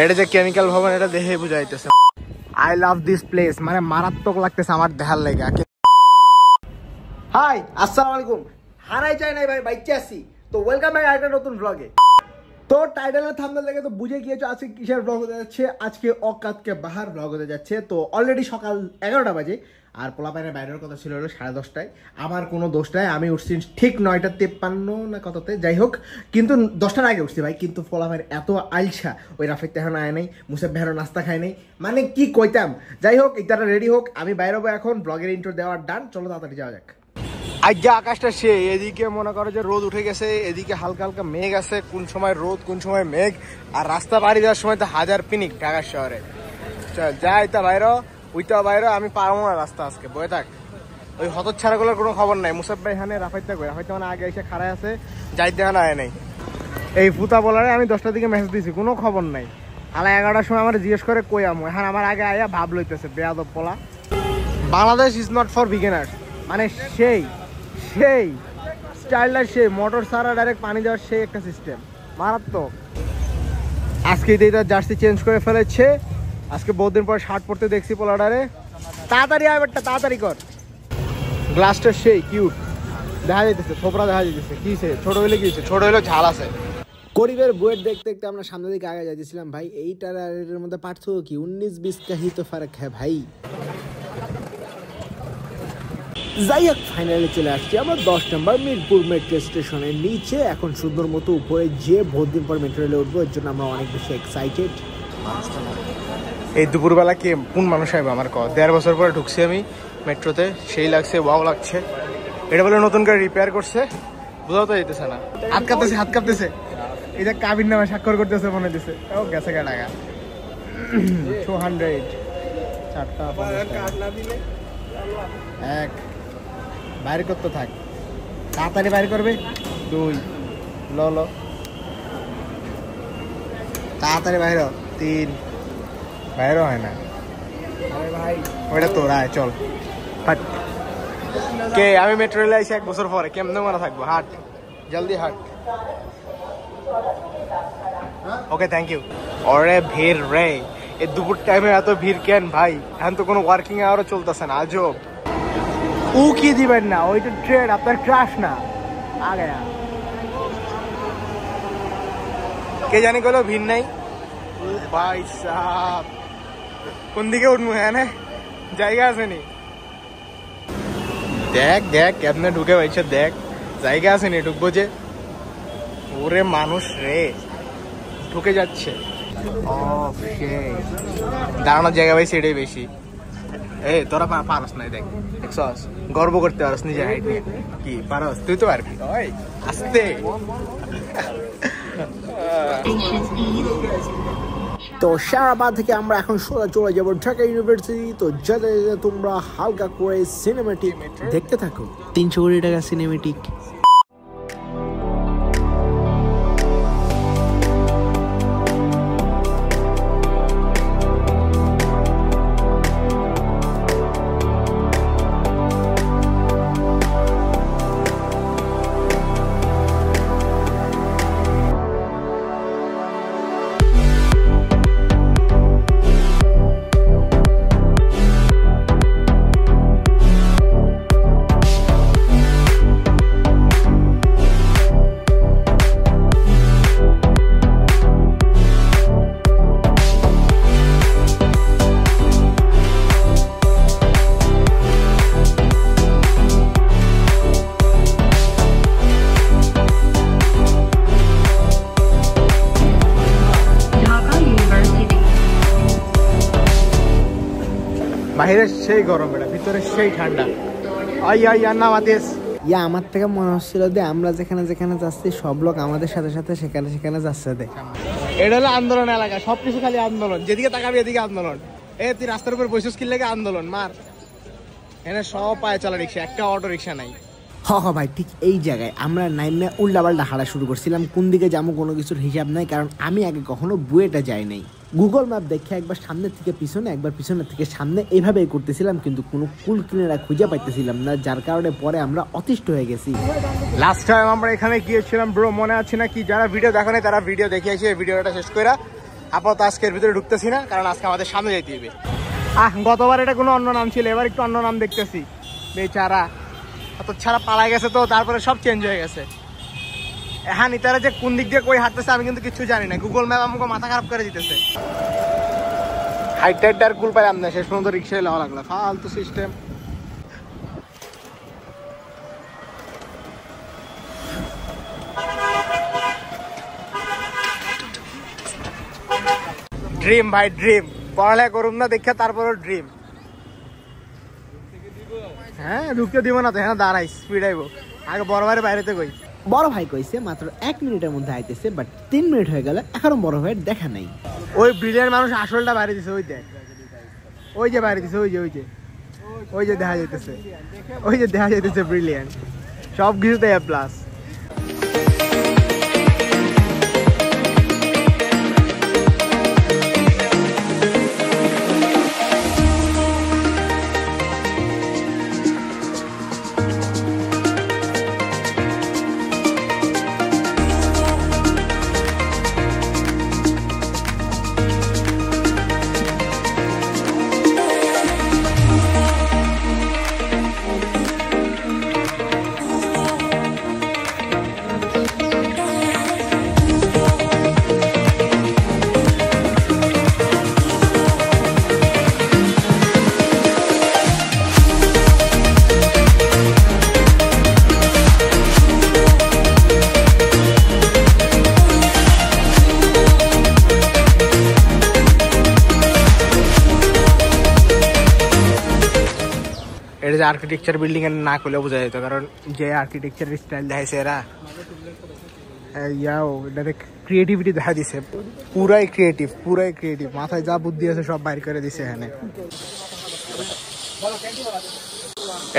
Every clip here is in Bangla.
এটা যে কেমিক্যাল ভবন এটা দেখে বুঝাইতেছে। আই লাভ দিস প্লেস, মানে মারাত্মক লাগতেছে আমার দেখার লেগা। হাই আসসালামু আলাইকুম, হারাই চাই নাই ভাই, বাইচে আসি তো। ওয়েলকাম ব্যাক একটা নতুন ব্লগে। তো টাইটেলের থাম্বনেল দেখে তো বুঝে গিয়েছো আজকে কিসের ব্লগ হতে যাচ্ছে। আজকে অকাত কে বাহার ব্লগ হতে যাচ্ছে। তো অলরেডি সকাল 11টা বাজে, আর পোলাপাইনের বাইরের কথা ছিল হলো 10:30টায়। আমার কোনো দোষ নাই, আমি উঠছি ঠিক 9:53 না কততে, যাই হোক। কিন্তু 10টার আগে উঠছি ভাই। কিন্তু পোলাপাইন এত আলসা, ওই রাফিক তেহান আয় নাই, মুসাফ ভাইয়েরও নাস্তা খায় নাই, মানে কি কইতাম। যাই হোক, ইতারা রেডি হোক, আমি বাইরে হবো এখন। ব্লগের ইন্ট্রো দেওয়ার ডান, চলো তাড়াতাড়ি যাওয়া যাক। আজ যে আকাশটা সে, এদিকে মনে করো যে রোদ উঠে গেছে, এদিকে হালকা হালকা মেঘ আছে, কোন সময় রোদ কোন সময় মেঘ। আর রাস্তা পাড়ি দেওয়ার সময় তো হাজার পিনিক ঢাকা শহরে। চল যাই তা বাইরে, ওইটা বাইরে, আমি পারবো না রাস্তা আজকে, বয়ে থাক। ওই হতচ্ছাড়াগুলোর কোনো খবর নাই। মুসাফ ভাই এখানে রাফাইতে কই, রাফাইতে মানে আগে এসে খাড়ায় আছে, যাইতে এখানে আয় নাই। এই ফুতা বলারে আমি 10টার দিকে মেসেজ দিয়েছি, কোনো খবর নাই। আলা 11টার সময় আমার জিজ্ঞেস করে কই আমো, এখন আমার আগে আয়া ভাব লইতেছে বেয়াদব পোলা। Bangladesh is not for beginners, মানে সেই সেই স্টাইলটা, সেই মোটর সারা ডাইরেক্ট পানি দেওয়ার সেই একটা সিস্টেম, মারাত্মক। আজকে এইটা জার্সি চেঞ্জ করে ফেলেছে, আজকে বহুদিন পর শার্ট পরতে দেখছি পোলাডারে। তাড়াতাড়ি আয় বেটা, তাড়াতাড়ি কর। গ্লাসটা সেই কিউট দেখা যাইতেছে, থোপড়া দেখা যাইতেছে। কি সে ছোট হইলে কি, ছোট হইলেও ঝাল আছে। গরিবের বইয়ের দেখতে দেখতে আমরা সামনের দিকে আগে যাইতেছিলাম ভাই। এইটার আর এর মধ্যে পার্থক্য কি? 19-20 का ही तो फर्क है ভাই। যাই হোক, ফাইনালি চলে আসছি আমরা 10 নম্বর মিরপুর মেট্রো স্টেশনের নিচে। এখন সুন্দর মতো উপরে যে বহুত দিন পর মেট্রো রেলে উঠবো, এর জন্য আমরা অনেক বেশি এক্সাইটেড। এই দুপুরবেলা কে কোন মানুষ আইব আমার ক? 1.5 বছর পরে ঢুকছি আমি মেট্রোতে, সেই লাগছে, ওয়াও লাগছে। এটা বলে নতুন করে রিপেয়ার করছে, বোঝাও তো যেতেছে না। হাত কাঁপতেছে, হাত কাঁপতেছে। এটা কাবির নামে স্বাক্ষর করতেছে মনে দিছে। ও গেছে কা টাকা 200, 4টা 1 বাইরে করতে থাক, তাড়াতাড়ি বাইরে করবে। 2 ল তাড়াতাড়ি বাইরে। 3 বাইরে হয় না ভাই, ওইটা তোর। আয় চল হাট। কে আমি মেট্রো রেলে আইসি 1 বছর পরে, কেমনে মনে থাকবো? হাট জলদি হাট। Okay thank you. ওরে ভিড় রে, এই দুপুর টাইমে এত ভিড় কেন ভাই? এখন তো কোনো ওয়ার্কিং আওয়ারও চলতেছে না, আজব। ও কি দিবেন না, ওইটা ট্রেড, আপনার ক্রাশ না আগে। কে জানি গেল ভিড় নাই। ও ভাই সাহ, কোন দিকে উঠবো? হ্যাঁ জায়গা আছে নি? দেখ দেখ কেমনে ঢুকে পাইছে, দেখ জায়গা আছে নি ঢুকবো যে। ওরে মানুষ রে, ঢুকে যাচ্ছে। দাঁড়ানোর জায়গা পাইছে এটাই বেশি। এই তোরা পারস নাই, দেখ দেখছস, গর্ব করতে পারস নিজের হাইট নিয়ে। কি পারস? তুই তো পারবি। ওই আস্তে। তো শাহবাগ থেকে আমরা এখন সোজা চলে যাবো ঢাকা ইউনিভার্সিটি। তো যাতে তোমরা হালকা করে সিনেমেটিক দেখতে থাকো। 300 কোটি টাকা সিনেমেটিক। বাইরে সেই গরম, এটা ভিতরে সেই ঠান্ডা। আমার থেকে মনে হচ্ছিল যে আমরা যেখানে যেখানে যাচ্ছি সব লোক আমাদের সাথে সাথে সেখানে সেখানে যাচ্ছে। এটা হলো আন্দোলন এলাকা, সবকিছু খালি আন্দোলন, যেদিকে তাকাবি এদিকে আন্দোলন। তুই রাস্তার উপর বসে কি লাগে আন্দোলন মার। এখানে সব পায়ে চলা রিক্সা, একটা অটো রিক্সা নাই। ভাই ঠিক এই জায়গায় আমরা নাইমে উল্টাপাল্টা হাঁটা শুরু করছিলাম। কোন দিকে যাবো কোনো কিছুর হিসাব নাই, কারণ আমি আগে কখনো বুয়েটা যাই নাই। গুগল ম্যাপ দেখে একবার সামনের থেকে পিছনে, একবার পিছনের থেকে সামনে, এইভাবেই করতেছিলাম, কিন্তু কোনো কুল কিনারা খুঁজে পাইতেছিলাম না, যার কারণে পরে আমরা অতিষ্ঠ হয়ে গেছি। লাস্ট টাইম আমরা এখানে গিয়েছিলাম ব্রো, মনে আছে না কি? যারা ভিডিও দেখো নাই তারা ভিডিও দেখে এসে ভিডিওটা শেষ করে আপাতত আজকের ভিতরে ঢুকতেছি না, কারণ আজকে আমাদের সামনে যাইতে হবে। গতবার এটা কোনো অন্য নাম ছিল, এবার একটু অন্য নাম দেখতেছি। বেচারা অত ছাড়া পালাই গেছে, তো তারপরে সব চেঞ্জ হয়ে গেছে। হ্যাঁ, নিতারা যে কোন দিক দিয়ে কই হাঁটতেছে আমি কিন্তু কিছু জানি না, গুগল ম্যাপ আমাকে মাথা খারাপ করে দিতেছে। হাইট টাইট আর কুল পাইলাম না, শেষ পর্যন্ত রিক্সায় লওয়া লাগলো, ফালতু সিস্টেম। ড্রিম ভাই ড্রিম, পড়ালেখা করুন না দেখে তারপরও ড্রিম। হ্যাঁ ঢুকতে দিব না তো, হ্যাঁ দাঁড়াই স্পিড আইব। আগে বড় ভাইয়ের বাইরেতে কই, বড় ভাই কইছে মাত্র 1 মিনিটের মধ্যে আইতেছে, বাট 3 মিনিট হয়ে গেল এখনো বড় ভাইয়ের দেখা নাই। ওই ব্রিলিয়ান্ট মানুষ আসলটা বাইরে দিছে, ওই দেখ, ওই যে বাইরে দিছে, ওই যে ওই যে ওই যে দেখা যাইতেছে, ওই যে দেখা যাইতেছে ব্রিলিয়ান্ট। সব কিছুতে এ প্লাস। এটা যে আর্কিটেকচার বিল্ডিং এর না করলে বোঝা যেত, কারণ যে আর্কিটেকচার স্টাইল দেখাইছে এরা, ইয়াও এটাতে ক্রিয়েটিভিটি দেখা দিছে, পুরাই ক্রিয়েটিভ, মাথায় যা বুদ্ধি আছে সব বাইর করে দিছে এখানে।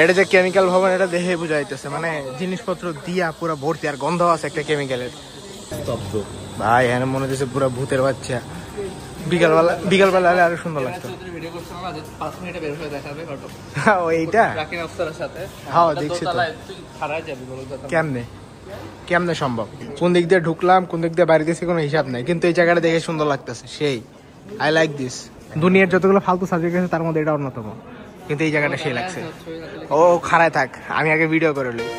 এটা যে কেমিক্যাল ভবন, এটা দেখে বোঝা যাইতেছে, মানে জিনিসপত্র দিয়া পুরো ভর্তি, আর গন্ধ আছে একটা কেমিক্যালের। ভাই এখানে মনে হচ্ছে পুরো ভূতের বাচ্চা। বিকালবেলা হলে আরো সুন্দর লাগতো। এইটা হ্যাঁ দেখছি তো, কেমনে সম্ভব? কোন দিক দিয়ে ঢুকলাম, কোন দিক দিয়ে বাইরে দিয়েছি কোনো হিসাব নাই, কিন্তু এই জায়গাটা দেখে সুন্দর লাগতেছে। সেই আই লাইক দিস। দুনিয়ার যতগুলো ফালতু সাবজেক্ট আছে তার মধ্যে এটা অন্যতম, কিন্তু এই জায়গাটা সেই লাগছে। ও খাড়ায় থাক, আমি আগে ভিডিও করে লই।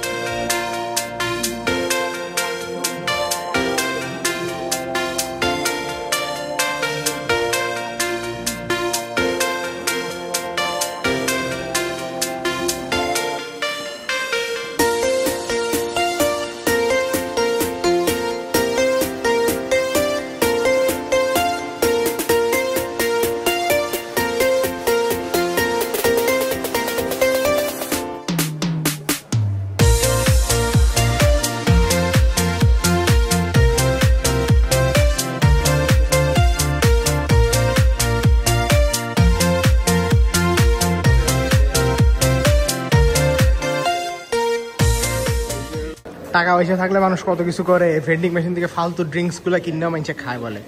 টাকা পয়সা থাকলে মানুষ কত কিছু করে, ভেন্ডিং মেশিন থেকে ফালতু ড্রিঙ্কস গুলা কিনেও মানুষে খায় বলে।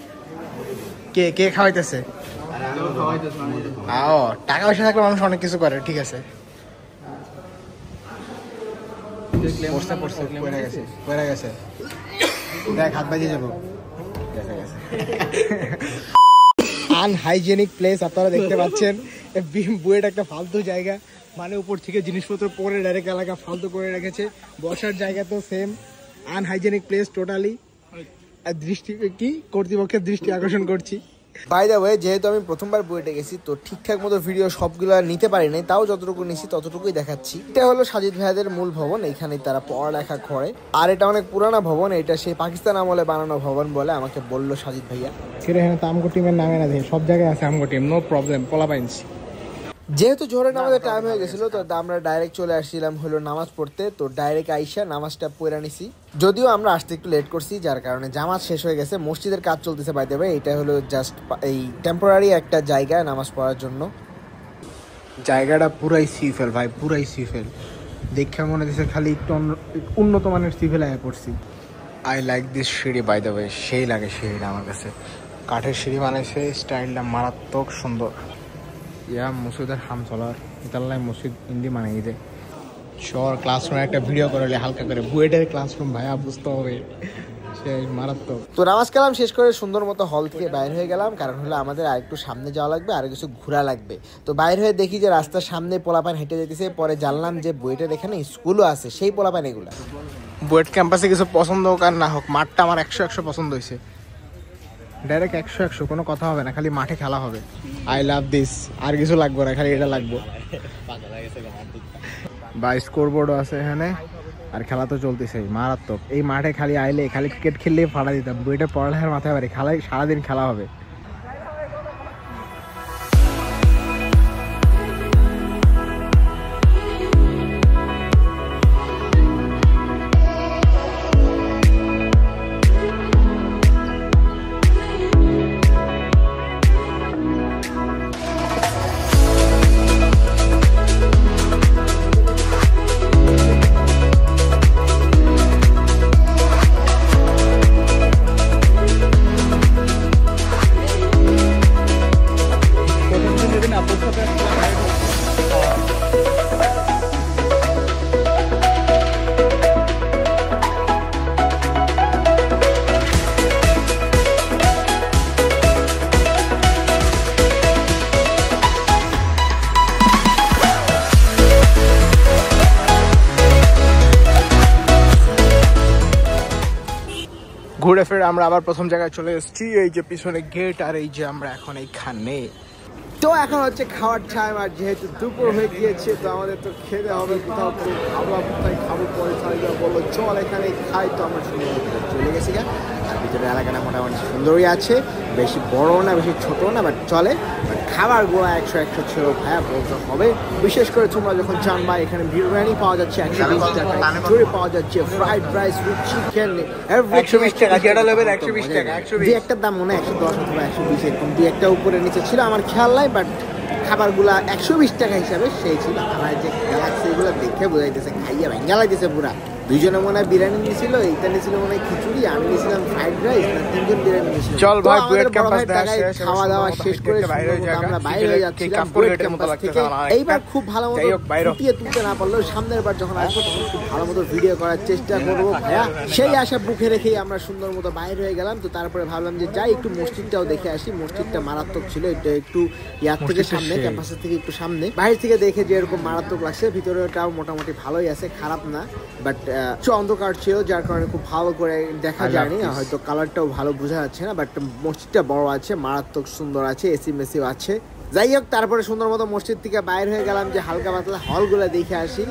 কে কে খাওয়াইতেছে? টাকা পয়সা থাকলে মানুষ অনেক কিছু করে, ঠিক আছে। দেখ হাত বাজিয়ে যাবো। আনহাইজেনিক প্লেস আপনারা দেখতে পাচ্ছেন, বুয়েট একটা ফালতু জায়গা, মানে উপর থেকে জিনিসপত্র পরে ডাইরেক্ট এলাকা ফালতু করে রেখেছে। বসার জায়গা তো সেম, আনহাইজেনিক প্লেস টোটালি। দৃষ্টি কি কর্তৃপক্ষের দৃষ্টি আকর্ষণ করছি। বাই দ্য ওয়ে, যেহেতু আমি প্রথমবার বুয়েটে গেছি, তো ঠিকঠাক মতো ভিডিও সবগুলো নিতে পারি নাই, তাও যতটুকু নিছি ততটুকুই দেখাচ্ছি। এটা হলো সাজিদ ভাইদের মূল ভবন, এখানে তারা পড়ালেখা করে। আর এটা অনেক পুরানা ভবন, এটা সেই পাকিস্তান আমলে বানানো ভবন বলে আমাকে বললো সাজিদ ভাইয়া। এখানে তো আমগো টিমের নামে না দেখে সব জায়গায় আছে আমগো টিম, নো প্রবলেম, পোলা পাইছি। যেহেতু জোহরের নামাজের টাইম হয়ে গেছিল, তো আমরা ডাইরেক্ট চলে আসছিলাম হলো নামাজ পড়তে। তো ডাইরেক্ট আইসা নামাজটা পড়ে নিছি, যদিও আমরা আসতে একটু লেট করছি, যার কারণে জামাত শেষ হয়ে গেছে। মসজিদের কাজ চলতেছে বাই দ্য ওয়ে, এটা হলো জাস্ট এই টেম্পোরারি একটা জায়গা নামাজ পড়ার জন্য। জায়গাটা পুরাই সিফেল ভাই, পুরাই সিফেল। দেখে মনে হচ্ছে খালি একটু উন্নত মানের সিফেল আয় পড়ছি। আই লাইক দিস সিঁড়ি বাই দ্য ওয়ে, সেই লাগে সিঁড়িটা আমার কাছে। কাঠের সিঁড়ি বানাইছে, স্টাইলটা মারাত্মক সুন্দর। ইয়া মসজিদের হাম চলার ইতাল্লাই মসজিদ হিন্দি মানে ঈদে শহর ক্লাসরুমে একটা ভিডিও করলে হালকা করে বুয়েটের ক্লাসরুম ভাইয়া বুঝতে হবে মারাত্মক। তো নামাজ কালাম শেষ করে সুন্দর মতো হল থেকে বাইরে হয়ে গেলাম, কারণ হলো আমাদের আরেকটু সামনে যাওয়া লাগবে, আর কিছু ঘোরা লাগবে। তো বাইরে হয়ে দেখি যে রাস্তার সামনে পোলাপান হেঁটে যেতেছে, পরে জানলাম যে বুয়েটের এখানে স্কুলও আছে, সেই পোলাপান এগুলা। বুয়েট ক্যাম্পাসে কিছু পছন্দ হোক আর না হোক, মাঠটা আমার 100 পছন্দ হয়েছে, ডাইরেক্ট 100 কোনো কথা হবে না, খালি মাঠে খেলা হবে। আই লাভ দিস, আর কিছু লাগবে না, খালি এটা লাগবে। বা স্কোরবোর্ডও আছে এখানে, আর খেলা তো চলতেছে মারাত্মক। এই মাঠে খালি আইলে খালি ক্রিকেট খেললেই ফাড়া দিতাম, বইটা পড়ালেখার মাথায় পারি, খেলাই সারাদিন খেলা হবে। ঘুরে ফিরে আমরা আবার প্রথম জায়গায় চলে এসেছি, এই যে পিছনে গেট, আর এই যে আমরা এখন এইখানে। তো এখন হচ্ছে খাওয়ার টাইম, আর যেহেতু দুপুর হয়ে গিয়েছে তো আমাদের তো খেতে হবে, কোথাও খাবো, কোথায় খাবো, পরে সারিয়া বললো চল এখানে খাই। তো আমরা চলে গেছি গা, আর ভিতরে এলাকাটা মোটামুটি সুন্দরই আছে, বেশি বড় না বেশি ছোট না, বাট চলে। খাবার গুলো 100 ছিল ভাইয়া, বলতে হবে। বিশেষ করে তোমরা যখন জানবা এখানে বিরিয়ানি পাওয়া যাচ্ছে 120 টাকা, খিচুড়ি পাওয়া যাচ্ছে, ফ্রাইড রাইস উইথ চিকেন 120 টাকা, যেটা নেবেন 120 টাকা। দুই একটা দাম মনে হয় 110 অথবা 120 এরকম, দুই একটা উপরে নিচে ছিল, আমার খেয়াল নাই, বাট খাবারগুলা 120 টাকা হিসাবে সেই ছিল। আমার যে গ্যালাক্সি এগুলো দেখে বোঝাইতেছে খাইয়া ভেঙ্গা লাগতেছে পুরা। দুইজনে মনে হয় বিরিয়ানি নিয়েছিল, এইটা নিয়েছিল মনে হয় খিচুড়ি, আমি নিয়েছিলাম ফ্রাইড রাইস, না তিনজন বিরিয়ানি নিয়েছিল। চল ভাই বুয়েট ক্যাম্পাস খাওয়া দাওয়া শেষ করে আমরা বাইরে হয়ে যাচ্ছিলাম বুয়েট ক্যাম্পাস থেকে। এইবার খুব ভালো মতো ফুটিয়ে তুলতে না পারলেও সামনের বার যখন আসবো তখন খুব ভালো মতো ভিডিও করার চেষ্টা করবো ভাইয়া। সেই আশা বুকে রেখেই আমরা সুন্দর মতো বাইরে হয়ে গেলাম। তো তারপরে ভাবলাম যে যাই একটু মসজিদটাও দেখে আসি। মসজিদটা মারাত্মক ছিল, এটা একটু ইয়ার থেকে সামনে, ক্যাম্পাসের থেকে একটু সামনে। বাইরে থেকে দেখে যে এরকম মারাত্মক লাগছে, ভিতরেটাও মোটামুটি ভালোই আছে, খারাপ না, বাট অন্ধকার ছিল যার কারণে খুব ভালো করে দেখা যায়নি, হয়তো কালারটাও ভালো বোঝা যাচ্ছে না, বাট মসজিদটা বড় আছে, মারাত্মক সুন্দর আছে, এসি মেসিও আছে। যাই হোক, তারপরে সুন্দর মতো মসজিদ থেকে বাইর হয়ে গেলাম যে হালকা পাতলা হলগুলো দেখে আসি।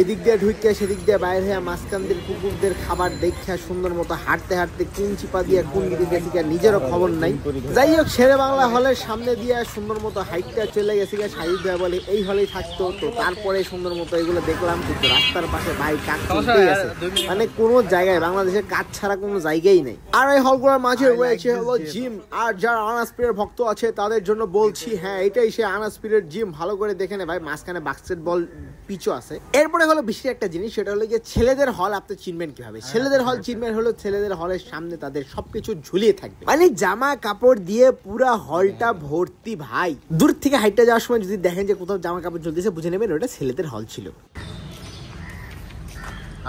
এদিক দিয়ে ঢুকে সেদিক দিয়ে বাইর হয়ে মাঝখানদের কুকুরদের খাবার দেখে সুন্দর মতো হাঁটতে হাঁটতে কোন চিপা দিয়ে কোন দিকে গেছি নিজেরও খবর নাই। যাই হোক, শেরে বাংলা হলের সামনে দিয়ে সুন্দর মতো হাইটটা চলে গেছি, সাহিদ ভাই বলে এই হলেই থাকতো। তো তারপরে সুন্দর মতো এগুলো দেখলাম, কিন্তু রাস্তার পাশে ভাই কাজ চলতেই আছে, মানে কোনো জায়গায় বাংলাদেশে কাজ ছাড়া কোনো জায়গাই নেই। আর এই হলগুলোর মাঝে রয়েছে হলো জিম, আর যারা আনাসপিরের ভক্ত আছে তাদের জন্য বলছি, হ্যাঁ এটাই সে আনাসপিরের জিম, ভালো করে দেখে নে ভাই, মাঝখানে বাস্কেটবল পিচও আছে। এরপরে হলো বিশেষ একটা জিনিস, সেটা হলো যে ছেলেদের হল আপনি চিনবেন কিভাবে। ছেলেদের হল চিনবেন হলো ছেলেদের হলের সামনে তাদের সবকিছু ঝুলিয়ে থাকবে, মানে জামা কাপড় দিয়ে পুরা হলটা ভর্তি ভাই। দূর থেকে হাইটটা যাওয়ার সময় যদি দেখেন যে কোথাও জামা কাপড় ঝুলতেছে, বুঝে নেবেন ওটা ছেলেদের হল ছিল।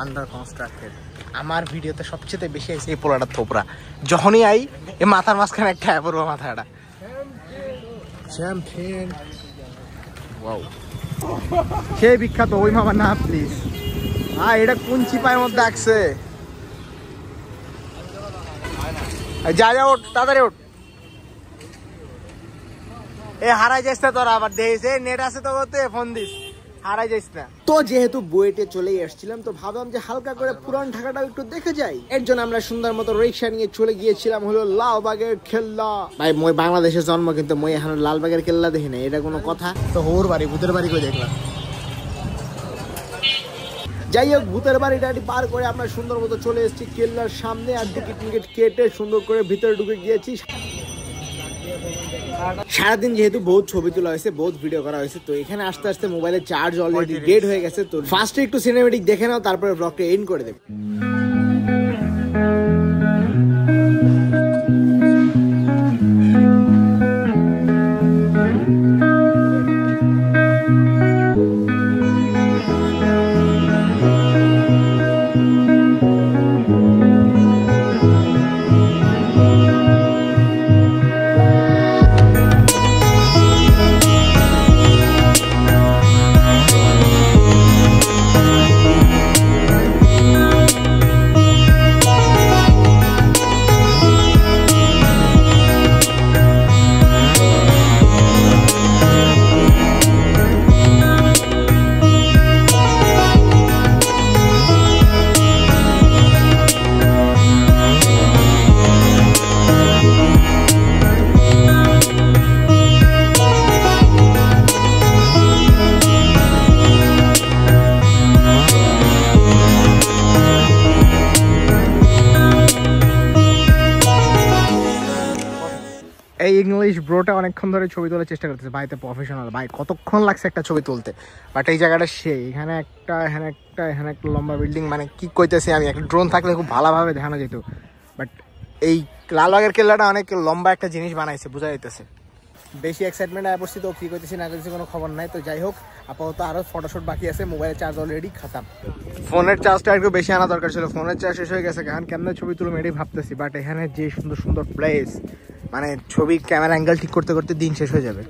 Under constructed. আমার ভিডিওতে সবচেয়ে বেশি আছে এই পোলাটা থোপরা, যখনই আই এই মাথার মাঝখানে একটা পড়বো মাথাটা চ্যাম্পিয়ন। ওয়াও, সেই বিখ্যাত ওই মামা না প্লিজ। হ্যাঁ, এটা কোন চিপায়ের মধ্যে আসছে? যা যা ওঠ, তাড়াতাড়ি ওঠ। এ হারাই যাইস না তোরা, আবার দেখিস নেট আছে তো ফোন দিস, হারাই যাইস না। তো যেহেতু বুয়েটে চলে এসেছিলাম, তো ভাবলাম যে হালকা করে পুরান ঢাকাটাও একটু দেখে যাই। এর জন্য আমরা সুন্দর মতো রিক্সা নিয়ে চলে গিয়েছিলাম হলো লালবাগের কেল্লা। ভাই মই বাংলাদেশে জন্ম, কিন্তু মই এখন লালবাগের কেল্লা দেখি না, এটা কোনো কথা? তো ওর বাড়ি, ভূতের বাড়ি করে দেখলাম। যাই হোক, ভূতের বাড়িটা পার করে আমরা সুন্দর মতো চলে এসেছি কেল্লার সামনে, আর টিকিট কেটে সুন্দর করে ভিতরে ঢুকে গিয়েছি। সারাদিন যেহেতু বহুত ছবি তোলা হয়েছে, বহুত ভিডিও করা হয়েছে, তো এখানে আসতে আসতে মোবাইলের চার্জ অলরেডি ডেড হয়ে গেছে। তো ফার্স্টে একটু সিনেমেটিক দেখে নাও, তারপরে ব্লগটা এন্ড করে দেবে। ইংলিশ ব্রোটা অনেকক্ষণ ধরে ছবি তোলার চেষ্টা করতেছে। ভাই তো প্রফেশনাল, ভাই কতক্ষণ লাগছে একটা ছবি তুলতে। বাট এই জায়গাটা সেই, এখানে একটা লম্বা বিল্ডিং, মানে কি কইতেছি আমি, একটা ড্রোন থাকলে খুব ভালোভাবে দেখানো যেত। বাট এই লালবাগের কেল্লাটা অনেক লম্বা একটা জিনিস বানাইছে, বোঝা যাইতেছে। বেশি এক্সাইটমেন্ট আয় পড়ছি, তো কী করতেছি না করতেছি কোনো খবর নাই। তো যাই হোক, আপাতত আরও ফটোশ্যুট বাকি আছে, মোবাইলের চার্জ অলরেডি খাতাম। ফোনের চার্জটা একটু বেশি আনা দরকার ছিল, ফোনের চার্জ শেষ হয়ে গেছে। এখন কেমন ছবি তুলব এটাই ভাবতেছি। বাট এখানে যে সুন্দর সুন্দর প্লেস, মানে ছবি ক্যামেরা অ্যাঙ্গেল ঠিক করতে করতে দিন শেষ হয়ে যাবে।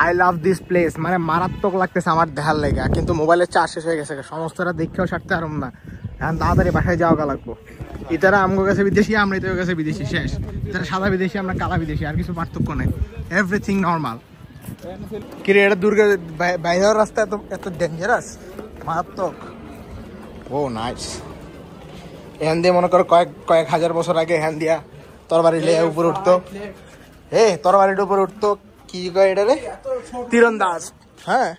আই লাভ দিস প্লেস, মানে মারাত্মক লাগতেছে আমার দেখার লেগে। কিন্তু মোবাইলের চার্জ শেষ হয়ে গেছে, সমস্তটা দেখেও সারতে পারব না। এখন তাড়াতাড়ি বাসায় যাওয়া লাগবো। ইতারা আমগো কাছে বিদেশি, আমরা ইতার কাছে বিদেশি, শেষ। ইতারা সাদা বিদেশি, আমরা কালা বিদেশি, আর কিছু পার্থক্য নেই, এভরিথিং নর্মাল। কিরে এটা দুর্গা বাইরের রাস্তা এত ডেঞ্জারাস, মারাত্মক। ও নাইস। এখান দিয়ে মনে করো কয়েক হাজার বছর আগে এখান দিয়া তরবারি লে উপরে উঠতো। তরবারির উপরে উঠতো, কি কয় এটা রে, তীরন্দাজ। হ্যাঁ,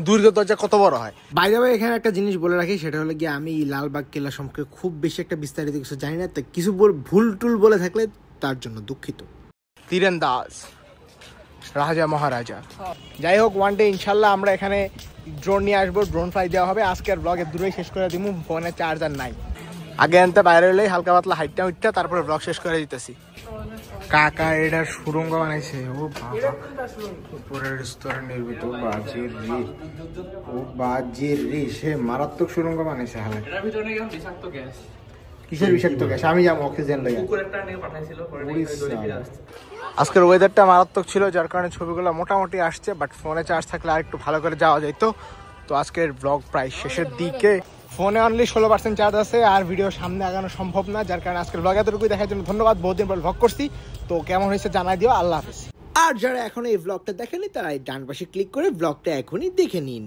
দুর্গ দরজা কত বড় হয়। বাই দ্য ওয়ে, এখানে একটা জিনিস বলে রাখি, সেটা হলো গিয়ে আমি লালবাগ কেল্লা সম্পর্কে খুব বেশি একটা বিস্তারিত কিছু জানি না, তো কিছু ভুল টুল বলে থাকলে তার জন্য দুঃখিত। তীরন্দাজ রাজা মহারাজা। যাই হোক, ওয়ান ডে ইনশাল্লাহ আমরা এখানে ড্রোন নিয়ে আসবো, ড্রোন ফ্লাই দেওয়া হবে। আজকের ব্লগে দূরেই শেষ করে দিব, ফোনে চার্জার নাই। আগে আনতে বাইরে হলেই হালকা পাতলা হাইটটা উঠটা, তারপরে ব্লগ শেষ করে দিতেছি। কাকা এটা সুরঙ্গ বানাইছে, ও বাবা, উপরের স্তরে নির্মিত বাজির রি, ও বাজির রি, সে মারাত্মক সুরঙ্গ বানাইছে। হালে এটার ভিতরে নাকি বিষাক্ত গ্যাস। কিসের বিষাক্ত গ্যাস? আমি যাবো অক্সিজেন লইয়া। কুকুর একটা নিয়ে পাঠাইছিল, পরে নাকি দড়ি ফিরে আসছে। আজকের ওয়েদারটা মারাত্মক ছিল, যার কারণে ছবিগুলো মোটামুটি আসছে। বাট ফোনে চার্জ থাকলে আর একটু ভালো করে যাওয়া যেত। তো আজকের ব্লগ প্রায় শেষের দিকে। ফোনে অনলি 16% চার্জ আছে, আর ভিডিও সামনে আগানো সম্ভব না, যার কারণে আজকের ব্লগ এতটুকুই। দেখার জন্য ধন্যবাদ। বহুদিন পর ব্লগ করছি, তো কেমন হয়েছে জানাই দিও। আল্লাহ হাফেজ। আর যারা এখন এই ব্লগটা দেখেনি, তারা এই ডান পাশে ক্লিক করে ব্লগটা এখনই দেখে নিন।